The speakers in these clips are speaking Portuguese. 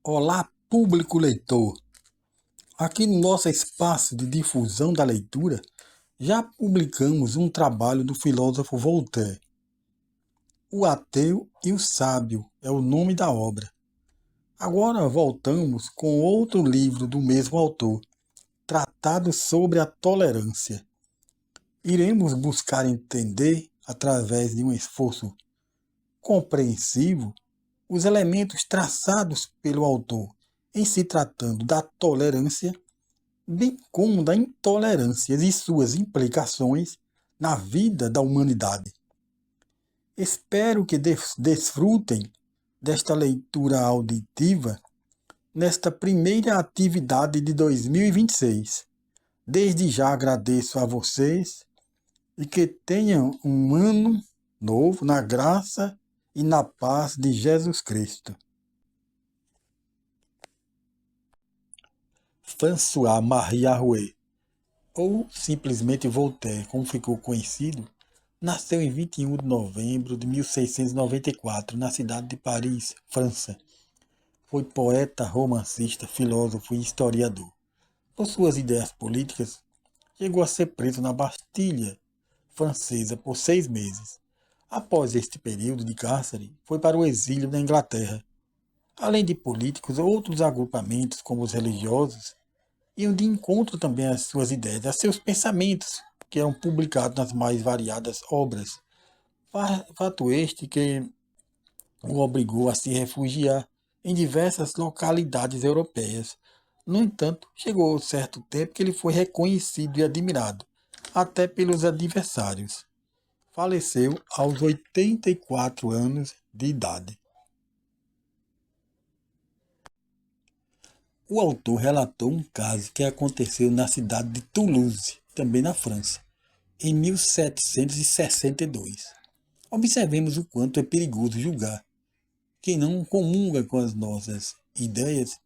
Olá, público leitor! Aqui no nosso espaço de difusão da leitura, já publicamos um trabalho do filósofo Voltaire. O Ateu e o Sábio é o nome da obra. Agora voltamos com outro livro do mesmo autor, Tratado sobre a Tolerância. Iremos buscar entender, através de um esforço compreensivo, os elementos traçados pelo autor em se tratando da tolerância, bem como da intolerância e suas implicações na vida da humanidade. Espero que desfrutem desta leitura auditiva nesta primeira atividade de 2026. Desde já agradeço a vocês e que tenham um ano novo na graça e na paz de Jesus Cristo. François-Marie Arouet, ou simplesmente Voltaire, como ficou conhecido, nasceu em 21 de novembro de 1694, na cidade de Paris, França. Foi poeta, romancista, filósofo e historiador. Por suas ideias políticas, chegou a ser preso na Bastilha francesa por 6 meses. Após este período de cárcere, foi para o exílio na Inglaterra. Além de políticos, outros agrupamentos, como os religiosos, iam de encontro também às suas ideias, a seus pensamentos, que eram publicados nas mais variadas obras. Fato este que o obrigou a se refugiar em diversas localidades europeias. No entanto, chegou certo tempo que ele foi reconhecido e admirado, até pelos adversários. Faleceu aos 84 anos de idade. O autor relatou um caso que aconteceu na cidade de Toulouse, também na França, em 1762. Observemos o quanto é perigoso julgar quem não comunga com as nossas ideias,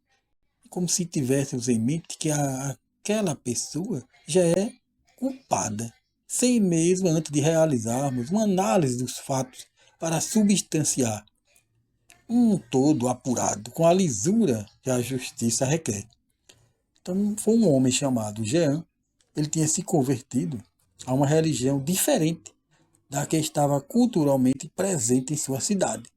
como se tivéssemos em mente que aquela pessoa já é culpada, sem mesmo antes de realizarmos uma análise dos fatos para substanciar um todo apurado com a lisura que a justiça requer. Então, foi um homem chamado Jean. Ele tinha se convertido a uma religião diferente da que estava culturalmente presente em sua cidade.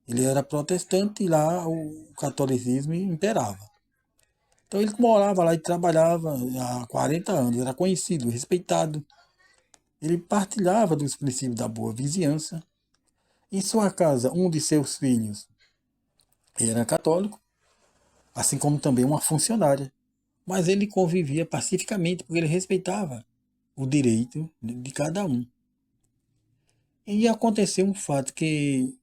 Ele era protestante e lá o catolicismo imperava. Então ele morava lá e trabalhava há 40 anos, era conhecido, respeitado. Ele partilhava dos princípios da boa vizinhança. Em sua casa, um de seus filhos era católico, assim como também uma funcionária. Mas ele convivia pacificamente, porque ele respeitava o direito de cada um. E aconteceu um fato que,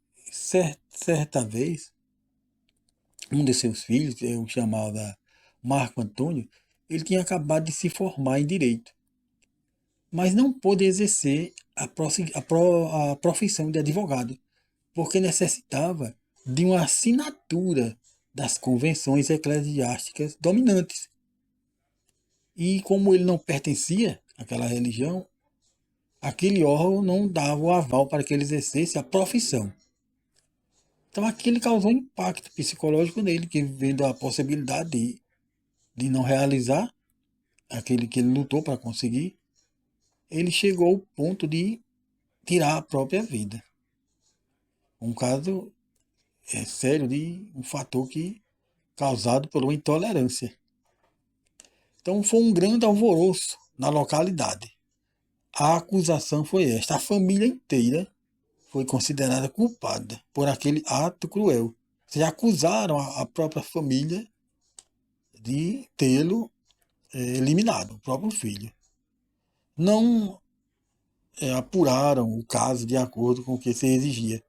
certa vez, um de seus filhos, eu chamava Marco Antônio, ele tinha acabado de se formar em direito, mas não pôde exercer a profissão de advogado, porque necessitava de uma assinatura das convenções eclesiásticas dominantes. E como ele não pertencia àquela religião, aquele órgão não dava o aval para que ele exercesse a profissão. Então aquilo causou um impacto psicológico nele, que vendo a possibilidade de não realizar aquele que ele lutou para conseguir, ele chegou ao ponto de tirar a própria vida. Um caso sério de um fator que causado por uma intolerância. Então foi um grande alvoroço na localidade. A acusação foi esta: a família inteira foi considerada culpada por aquele ato cruel. Se acusaram a própria família de tê-lo eliminado, o próprio filho. Não apuraram o caso de acordo com o que se exigia,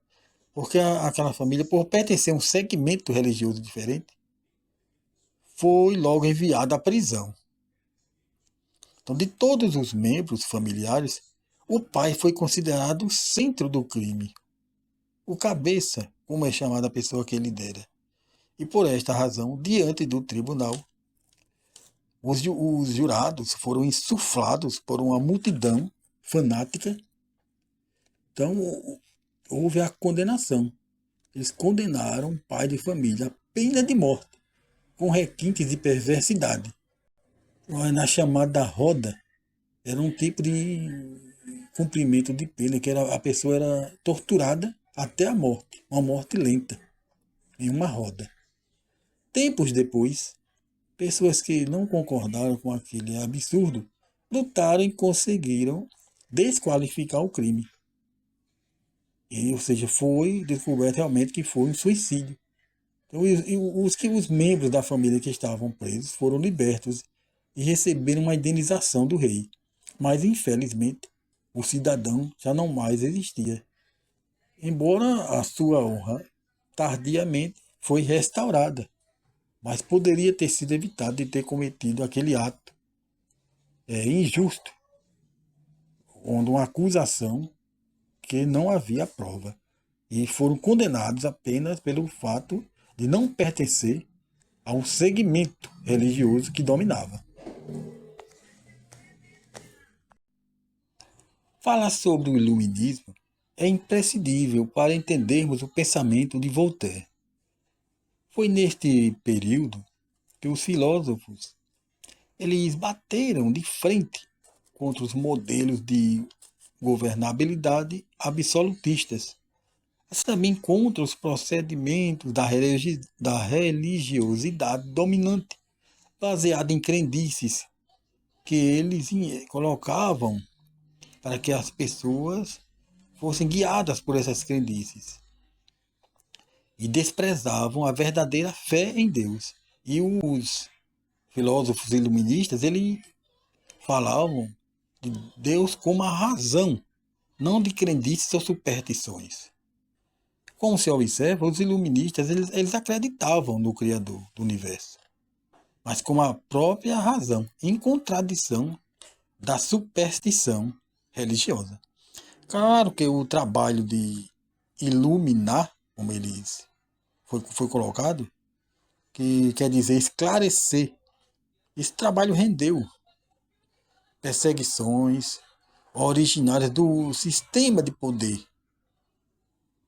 porque aquela família, por pertencer a um segmento religioso diferente, foi logo enviada à prisão. Então, de todos os membros familiares, o pai foi considerado o centro do crime, o cabeça, como é chamada a pessoa que lidera. E por esta razão, diante do tribunal, os jurados foram insuflados por uma multidão fanática. Então, houve a condenação. eles condenaram um pai de família à pena de morte, com requintes de perversidade. Na chamada roda, era um tipo de cumprimento de pena, que era, a pessoa era torturada até a morte, uma morte lenta, em uma roda. Tempos depois, pessoas que não concordaram com aquele absurdo lutaram e conseguiram desqualificar o crime. Ou seja, foi descoberto realmente que foi um suicídio. Então, os membros da família que estavam presos foram libertos e receberam uma indenização do rei. Mas, infelizmente, o cidadão já não mais existia. Embora a sua honra tardiamente foi restaurada, mas poderia ter sido evitado de ter cometido aquele ato injusto, onde uma acusação que não havia prova. E foram condenados apenas pelo fato de não pertencer a um segmento religioso que dominava. Falar sobre o iluminismo é imprescindível para entendermos o pensamento de Voltaire. Foi neste período que os filósofos eles bateram de frente contra os modelos de governabilidade absolutistas, mas também contra os procedimentos da religiosidade dominante, baseada em crendices que eles colocavam para que as pessoas fossem guiadas por essas crendices e desprezavam a verdadeira fé em Deus. E os filósofos iluministas, eles falavam de Deus como a razão, não de crendices ou superstições. Como se observa, os iluministas eles acreditavam no Criador do universo, mas como a própria razão, em contradição da superstição religiosa. Claro que o trabalho de iluminar, como eles foi colocado, que quer dizer esclarecer, esse trabalho rendeu perseguições originárias do sistema de poder,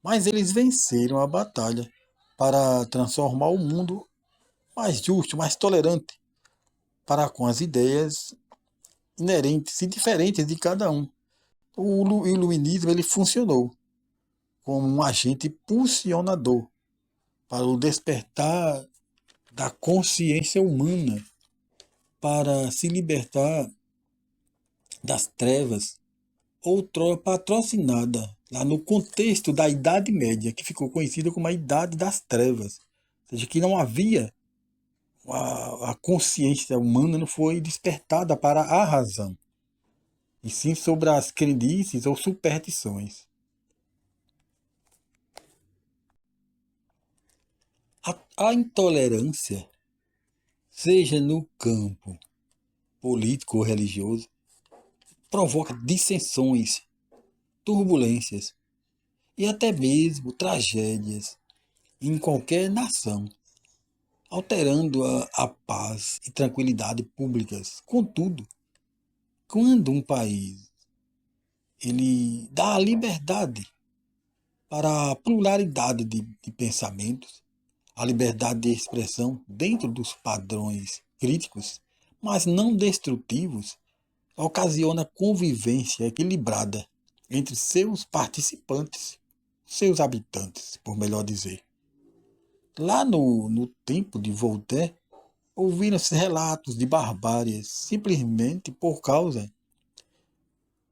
mas eles venceram a batalha para transformar o mundo mais justo, mais tolerante, para com as ideias inerentes e diferentes de cada um. O iluminismo ele funcionou como um agente pulsionador para o despertar da consciência humana, para se libertar das trevas, outrora patrocinada lá no contexto da Idade Média, que ficou conhecida como a Idade das Trevas. Ou seja, que não havia a consciência humana não foi despertada para a razão, e sim sobre as crendices ou superstições. A intolerância, seja no campo político ou religioso, provoca dissensões, turbulências e até mesmo tragédias em qualquer nação, alterando a paz e tranquilidade públicas. Contudo, quando um país ele dá a liberdade para a pluralidade de pensamentos, a liberdade de expressão dentro dos padrões críticos, mas não destrutivos, ocasiona convivência equilibrada entre seus participantes, seus habitantes, por melhor dizer. Lá no tempo de Voltaire, ouviram-se relatos de barbáries simplesmente por causa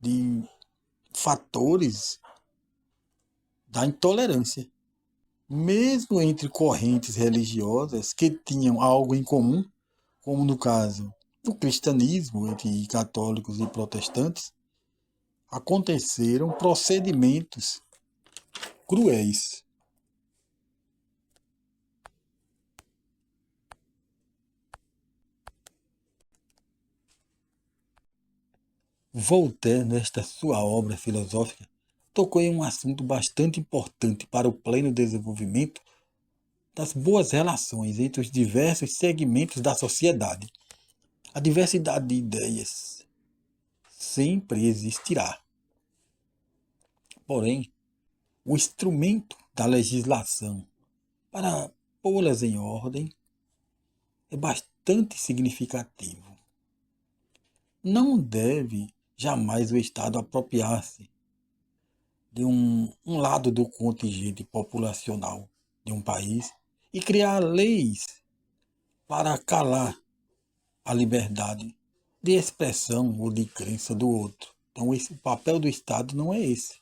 de fatores da intolerância. Mesmo entre correntes religiosas que tinham algo em comum, como no caso do cristianismo entre católicos e protestantes, aconteceram procedimentos cruéis. Voltaire, nesta sua obra filosófica, tocou em um assunto bastante importante para o pleno desenvolvimento das boas relações entre os diversos segmentos da sociedade. A diversidade de ideias sempre existirá. Porém, o instrumento da legislação para pô-las em ordem é bastante significativo. Não deve jamais o Estado apropriar-se de um lado do contingente populacional de um país e criar leis para calar a liberdade de expressão ou de crença do outro. Então, o papel do Estado não é esse.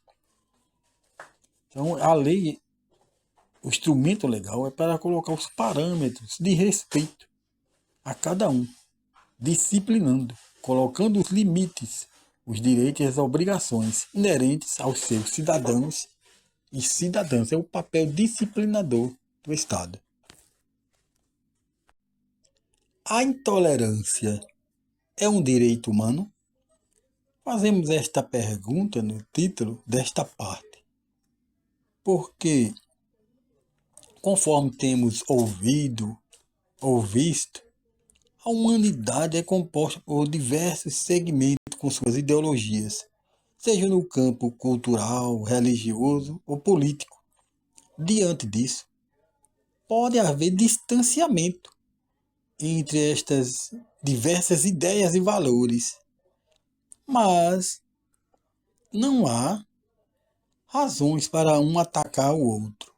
Então, a lei, o instrumento legal é para colocar os parâmetros de respeito a cada um, disciplinando, colocando os limites, os direitos e as obrigações inerentes aos seus cidadãos e cidadãs. É o papel disciplinador do Estado. A intolerância é um direito humano? Fazemos esta pergunta no título desta parte, porque, conforme temos ouvido ou visto, a humanidade é composta por diversos segmentos com suas ideologias, seja no campo cultural, religioso ou político. Diante disso, pode haver distanciamento entre estas diversas ideias e valores, mas não há razões para um atacar o outro,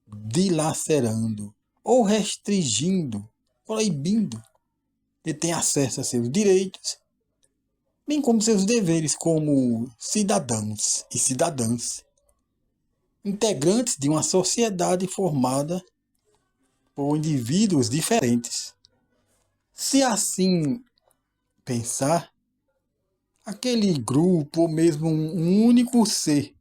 dilacerando ou restringindo, proibindo que tenha acesso a seus direitos, bem como seus deveres como cidadãos e cidadãs, integrantes de uma sociedade formada por indivíduos diferentes. Se assim pensar, aquele grupo ou mesmo um único ser,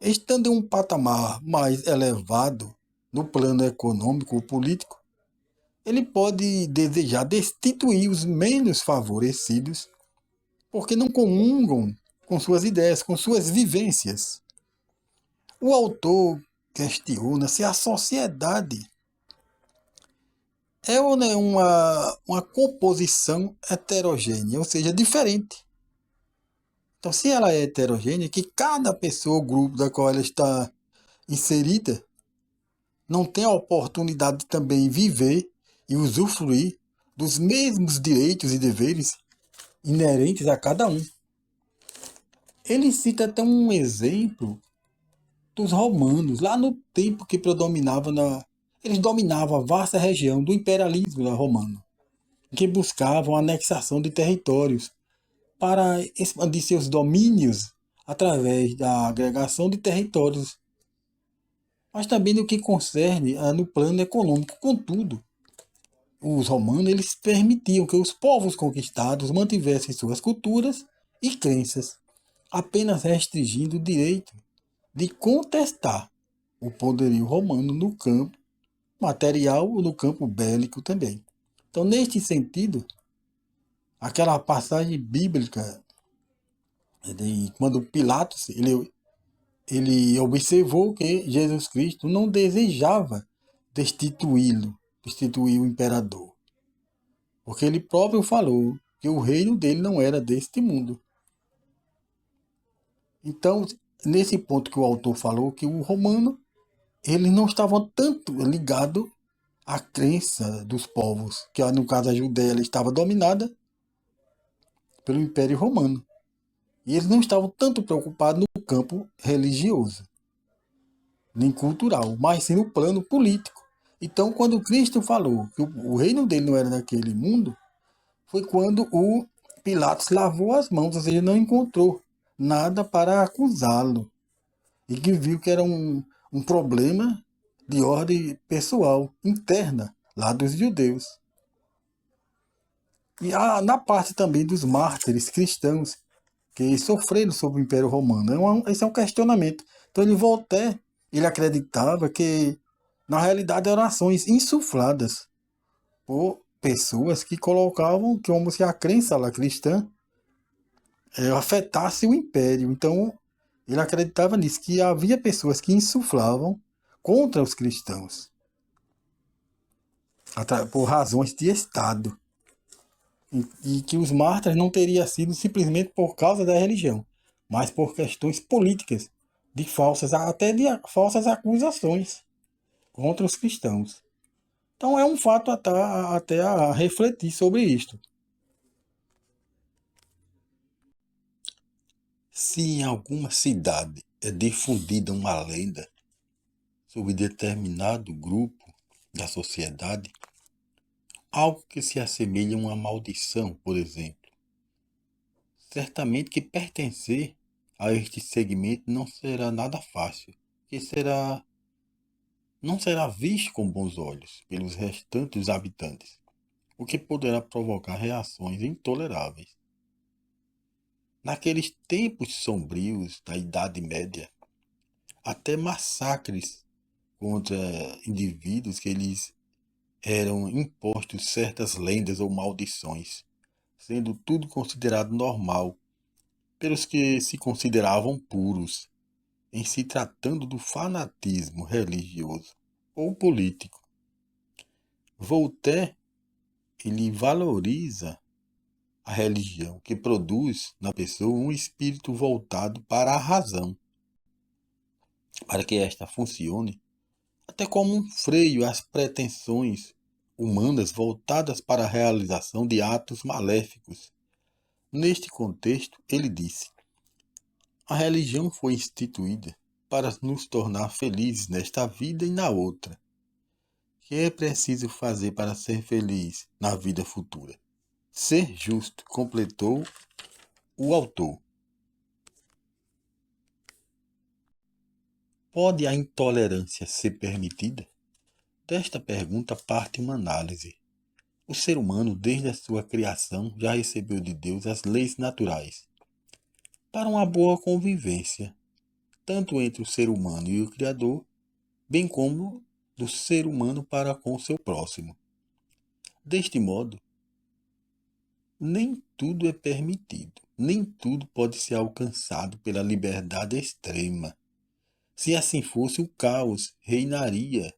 estando em um patamar mais elevado no plano econômico ou político, ele pode desejar destituir os menos favorecidos porque não comungam com suas ideias, com suas vivências. O autor questiona se a sociedade é ou não é uma composição heterogênea, ou seja, diferente. Então, se ela é heterogênea, que cada pessoa ou grupo da qual ela está inserida não tem a oportunidade de também viver e usufruir dos mesmos direitos e deveres inerentes a cada um. Ele cita até um exemplo dos romanos, lá no tempo que predominava eles dominavam a vasta região do imperialismo romano, que buscavam a anexação de territórios para expandir seus domínios através da agregação de territórios, mas também no que concerne no plano econômico. Contudo, os romanos eles permitiam que os povos conquistados mantivessem suas culturas e crenças, apenas restringindo o direito de contestar o poderio romano no campo material ou no campo bélico também. Então, neste sentido, aquela passagem bíblica de quando Pilatos ele observou que Jesus Cristo não desejava destituir o imperador, porque ele próprio falou que o reino dele não era deste mundo. Então, nesse ponto que o autor falou, que o romano ele não estava tanto ligado à crença dos povos, que no caso a Judéia ela estava dominada pelo Império Romano. E eles não estavam tanto preocupados no campo religioso, nem cultural, mas sim no plano político. Então, quando Cristo falou que o reino dele não era daquele mundo, foi quando o Pilatos lavou as mãos, ou seja, não encontrou nada para acusá-lo. E que viu que era um problema de ordem pessoal, interna, lá dos judeus. E na parte também dos mártires cristãos, que sofreram sob o Império Romano. Esse é um questionamento. Então, Voltaire, ele acreditava que, na realidade, eram ações insufladas por pessoas que colocavam como se a crença lá cristã afetasse o Império. Então, ele acreditava nisso, que havia pessoas que insuflavam contra os cristãos, por razões de Estado. E que os mártires não teriam sido simplesmente por causa da religião, mas por questões políticas, de até de falsas acusações contra os cristãos. Então é um fato até a refletir sobre isto. Se em alguma cidade é difundida uma lenda sobre determinado grupo da sociedade, algo que se assemelha a uma maldição, por exemplo, certamente que pertencer a este segmento não será nada fácil, que não será visto com bons olhos pelos restantes habitantes, o que poderá provocar reações intoleráveis. Naqueles tempos sombrios da Idade Média, até massacres contra indivíduos que lhes eram impostos certas lendas ou maldições, sendo tudo considerado normal pelos que se consideravam puros, em se tratando do fanatismo religioso ou político. Voltaire, ele valoriza a religião, que produz na pessoa um espírito voltado para a razão, para que esta funcione até como um freio às pretensões humanas voltadas para a realização de atos maléficos. Neste contexto, ele disse: a religião foi instituída para nos tornar felizes nesta vida e na outra. O que é preciso fazer para ser feliz na vida futura? Ser justo, completou o autor. Pode a intolerância ser permitida? Desta pergunta parte uma análise. O ser humano, desde a sua criação, já recebeu de Deus as leis naturais para uma boa convivência, tanto entre o ser humano e o Criador, bem como do ser humano para com o seu próximo. Deste modo, nem tudo é permitido, nem tudo pode ser alcançado pela liberdade extrema. Se assim fosse, o caos reinaria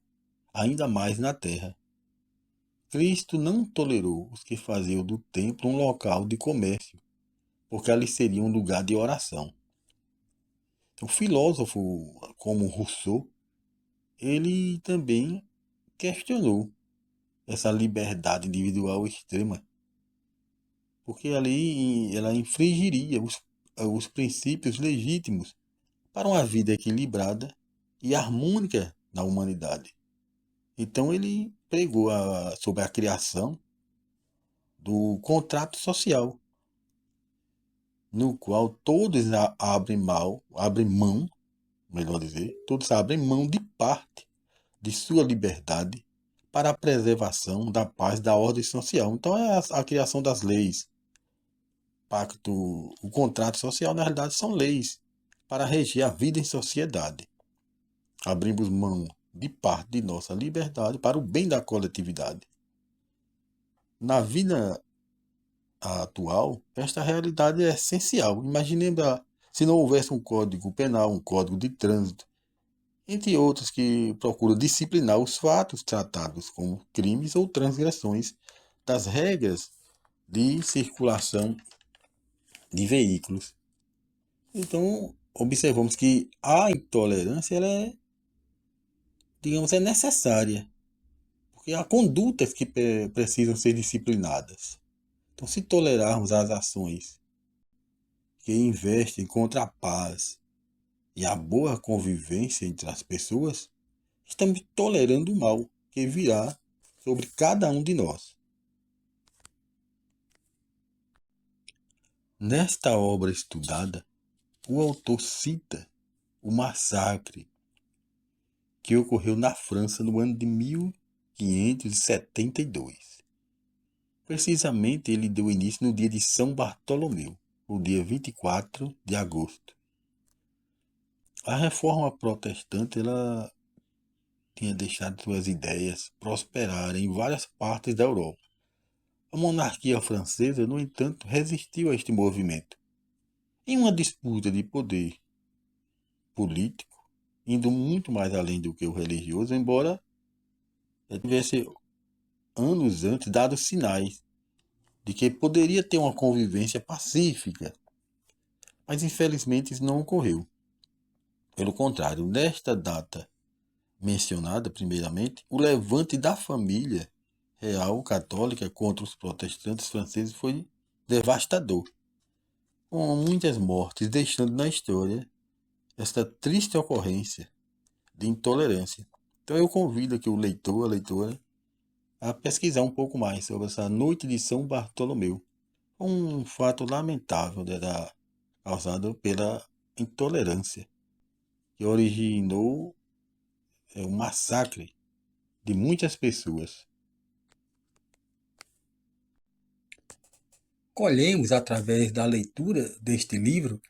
ainda mais na terra. Cristo não tolerou os que faziam do templo um local de comércio, porque ali seria um lugar de oração. O filósofo como Rousseau, ele também questionou essa liberdade individual extrema, porque ali ela infringiria os princípios legítimos para uma vida equilibrada e harmônica na humanidade. Então ele pregou sobre a criação do contrato social, no qual todos abrem mão, melhor dizer, todos abrem mão de parte de sua liberdade para a preservação da paz e da ordem social. Então é a criação das leis, pacto, o contrato social, na realidade, são leis para reger a vida em sociedade. Abrimos mão de parte de nossa liberdade para o bem da coletividade. Na vida atual, esta realidade é essencial. Imaginemos se não houvesse um código penal, um código de trânsito, entre outros que procuram disciplinar os fatos tratados como crimes ou transgressões das regras de circulação de veículos. Então, observamos que a intolerância ela é, digamos, é necessária, porque há condutas que precisam ser disciplinadas. Então, se tolerarmos as ações que investem contra a paz e a boa convivência entre as pessoas, estamos tolerando o mal que virá sobre cada um de nós. Nesta obra estudada, o autor cita o massacre que ocorreu na França no ano de 1572. Precisamente ele deu início no dia de São Bartolomeu, o dia 24 de agosto. A reforma protestante ela tinha deixado suas ideias prosperarem em várias partes da Europa. A monarquia francesa, no entanto, resistiu a este movimento. Em uma disputa de poder político, indo muito mais além do que o religioso, embora tivesse anos antes dado sinais de que poderia ter uma convivência pacífica, mas infelizmente isso não ocorreu. Pelo contrário, nesta data mencionada, primeiramente, o levante da família real católica contra os protestantes franceses foi devastador, com muitas mortes, deixando na história esta triste ocorrência de intolerância. Então eu convido aqui o leitor, a leitora, a pesquisar um pouco mais sobre essa noite de São Bartolomeu. Um fato lamentável causado pela intolerância, que originou o massacre de muitas pessoas. Colhemos, através da leitura deste livro,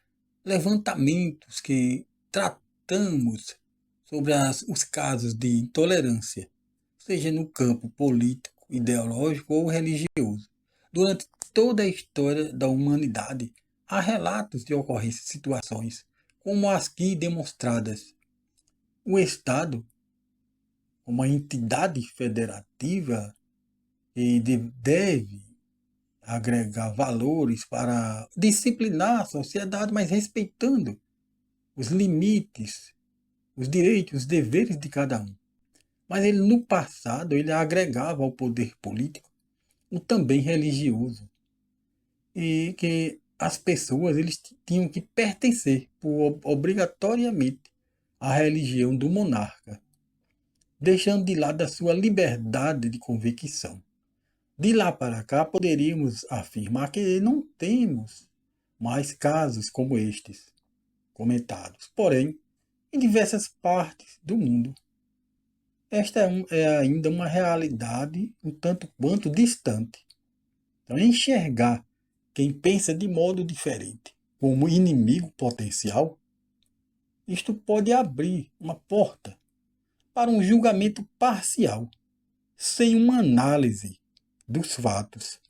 levantamentos que tratamos sobre os casos de intolerância, seja no campo político, ideológico ou religioso. Durante toda a história da humanidade, há relatos de ocorrências de situações como as aqui demonstradas. O Estado, uma entidade federativa, deve agregar valores para disciplinar a sociedade, mas respeitando os limites, os direitos, os deveres de cada um. Mas ele, no passado, ele agregava ao poder político o também religioso, e que as pessoas eles tinham que pertencer obrigatoriamente à religião do monarca, deixando de lado a sua liberdade de convicção. De lá para cá, poderíamos afirmar que não temos mais casos como estes comentados. Porém, em diversas partes do mundo, esta é ainda uma realidade um tanto quanto distante. Então, enxergar quem pensa de modo diferente como inimigo potencial, isto pode abrir uma porta para um julgamento parcial, sem uma análise dos fatos.